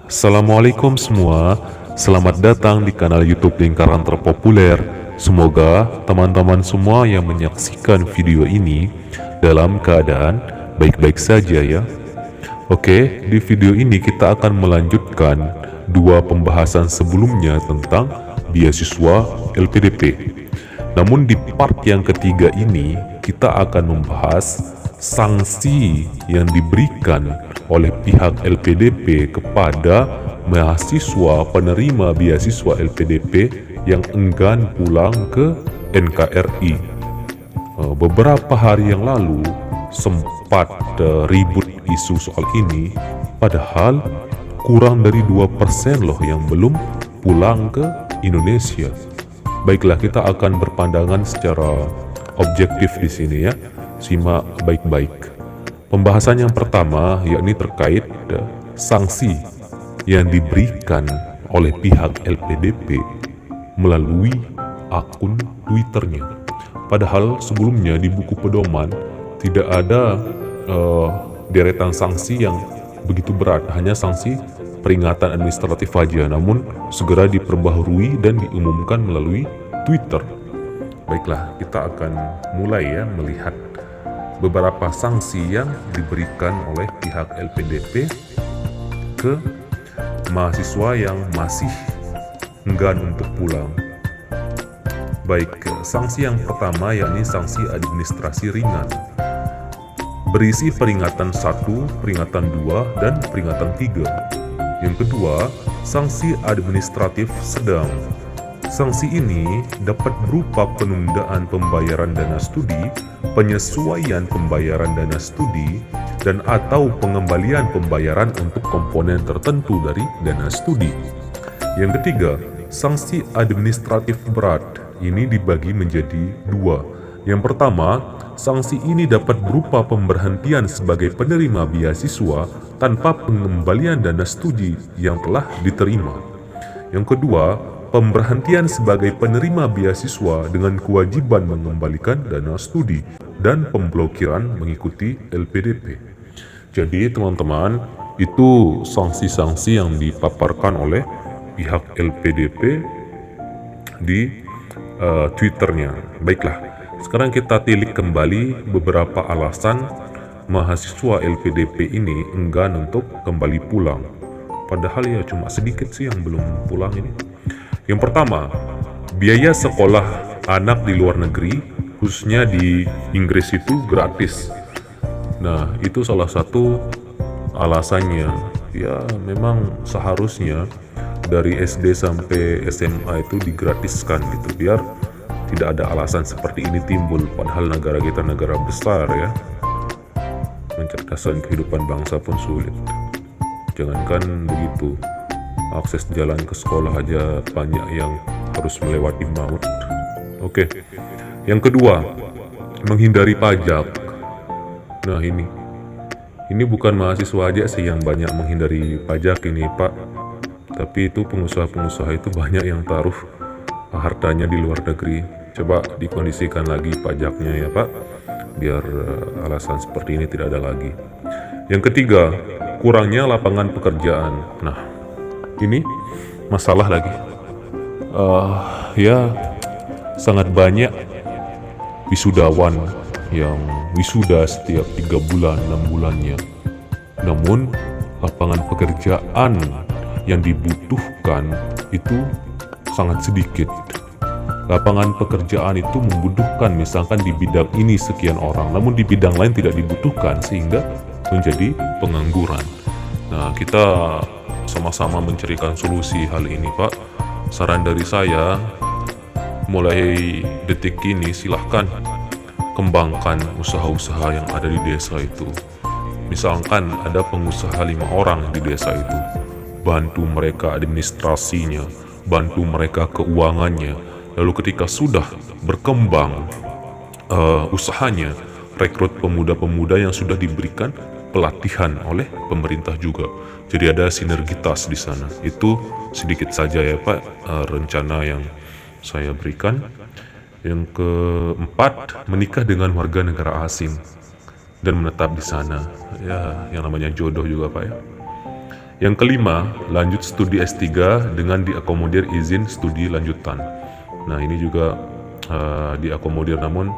Assalamualaikum semua, selamat datang di kanal YouTube Lingkaran Terpopuler. Semoga teman-teman semua yang menyaksikan video ini dalam keadaan baik-baik saja ya. Oke, di video ini kita akan melanjutkan dua pembahasan sebelumnya tentang beasiswa LPDP. Namun di part yang ketiga ini kita akan membahas sanksi yang diberikan oleh pihak LPDP kepada mahasiswa penerima beasiswa LPDP yang enggan pulang ke NKRI. Beberapa hari yang lalu sempat ribut isu soal ini, padahal kurang dari 2% loh yang belum pulang ke Indonesia. Baiklah, kita akan berpandangan secara objektif di sini ya. Simak baik-baik. Pembahasan yang pertama yakni terkait sanksi yang diberikan oleh pihak LPDP melalui akun Twitternya. Padahal sebelumnya di buku pedoman tidak ada deretan sanksi yang begitu berat, hanya sanksi peringatan administratif saja, namun segera diperbaharui dan diumumkan melalui Twitter. Baiklah, kita akan mulai ya melihat beberapa sanksi yang diberikan oleh pihak LPDP ke mahasiswa yang masih enggan untuk pulang. Baik, sanksi yang pertama yakni sanksi administrasi ringan. Berisi peringatan 1, peringatan 2, dan peringatan 3. Yang kedua, sanksi administratif sedang. Sanksi ini dapat berupa penundaan pembayaran dana studi, penyesuaian pembayaran dana studi, dan atau pengembalian pembayaran untuk komponen tertentu dari dana studi. Yang ketiga, sanksi administratif berat. Ini dibagi menjadi dua. Yang pertama, sanksi ini dapat berupa pemberhentian sebagai penerima beasiswa tanpa pengembalian dana studi yang telah diterima. Yang kedua, pemberhentian sebagai penerima beasiswa dengan kewajiban mengembalikan dana studi dan pemblokiran mengikuti LPDP. Jadi teman-teman, itu sanksi-sanksi yang dipaparkan oleh pihak LPDP di Twitternya. Baiklah, sekarang kita tilik kembali beberapa alasan mahasiswa LPDP ini enggan untuk kembali pulang. Padahal ya cuma sedikit sih yang belum pulang ini. Yang pertama, biaya sekolah anak di luar negeri, khususnya di Inggris itu gratis. Nah, itu salah satu alasannya. Ya, memang seharusnya dari SD sampai SMA itu digratiskan gitu, biar tidak ada alasan seperti ini timbul. Padahal negara kita negara besar ya. Mencerdaskan kehidupan bangsa pun sulit. Jangankan begitu, akses jalan ke sekolah aja banyak yang harus melewati maut. Oke. Yang kedua, menghindari pajak. Nah, ini bukan mahasiswa aja sih yang banyak menghindari pajak ini, Pak. Tapi itu pengusaha-pengusaha itu banyak yang taruh hartanya di luar negeri. Coba dikondisikan lagi pajaknya ya, Pak, biar alasan seperti ini tidak ada lagi. Yang ketiga, kurangnya lapangan pekerjaan. Nah, ini masalah lagi. Ya, sangat banyak wisudawan yang wisuda setiap 3 bulan, 6 bulannya. Namun, lapangan pekerjaan yang dibutuhkan itu sangat sedikit. Lapangan pekerjaan itu membutuhkan misalkan di bidang ini sekian orang, namun di bidang lain tidak dibutuhkan sehingga menjadi pengangguran. Nah, kita sama-sama mencarikan solusi hal ini, Pak. Saran dari saya, mulai detik ini silahkan kembangkan usaha-usaha yang ada di desa itu. Misalkan ada pengusaha 5 orang di desa itu, bantu mereka administrasinya, bantu mereka keuangannya. Lalu ketika sudah berkembang usahanya, rekrut pemuda-pemuda yang sudah diberikan pelatihan oleh pemerintah juga. Jadi ada sinergitas di sana. Itu sedikit saja ya, Pak, rencana yang saya berikan. Yang keempat, menikah dengan warga negara asing dan menetap di sana. Ya, yang namanya jodoh juga, Pak ya. Yang kelima, lanjut studi S3 dengan diakomodir izin studi lanjutan. Nah, ini juga diakomodir, namun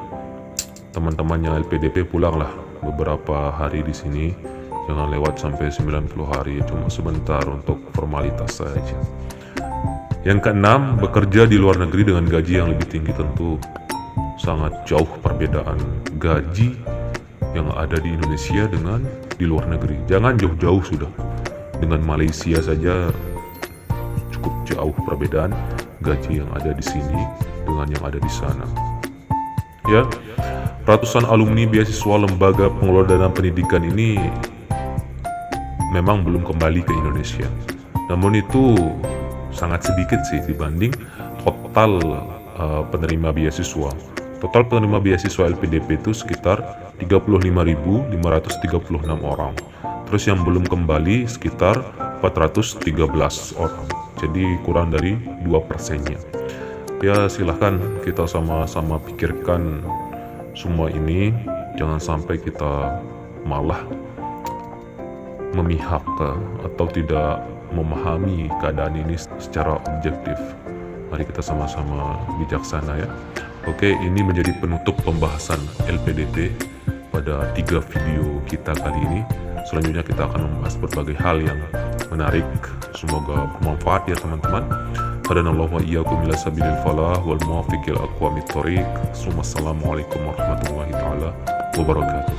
teman-teman yang LPDP pulanglah beberapa hari di sini. Jangan lewat sampai 90 hari, cuma sebentar untuk formalitas saja. Yang keenam, bekerja di luar negeri dengan gaji yang lebih tinggi. Tentu sangat jauh perbedaan gaji yang ada di Indonesia dengan di luar negeri. Jangan jauh-jauh sudah. Dengan Malaysia saja cukup jauh perbedaan gaji yang ada di sini dengan yang ada di sana. Ya, ratusan alumni beasiswa lembaga pengelola dana pendidikan ini memang belum kembali ke Indonesia. Namun itu sangat sedikit sih dibanding total penerima beasiswa. Total penerima beasiswa LPDP itu sekitar 35.536 orang. Terus yang belum kembali sekitar 413 orang. Jadi kurang dari 2%-nya. Ya, silahkan kita sama-sama pikirkan semua ini. Jangan sampai kita malah memihak atau tidak memahami keadaan ini secara objektif. Mari kita sama-sama bijaksana ya. Oke, ini menjadi penutup pembahasan LPDP pada 3 video kita kali ini. Selanjutnya kita akan membahas berbagai hal yang menarik. Semoga bermanfaat ya teman-teman. Hadanallahu wa iyyakum ila sabilil falah wal muwaffiqil aqwamit thoriq. Assalamualaikum warahmatullahi taala wabarakatuh.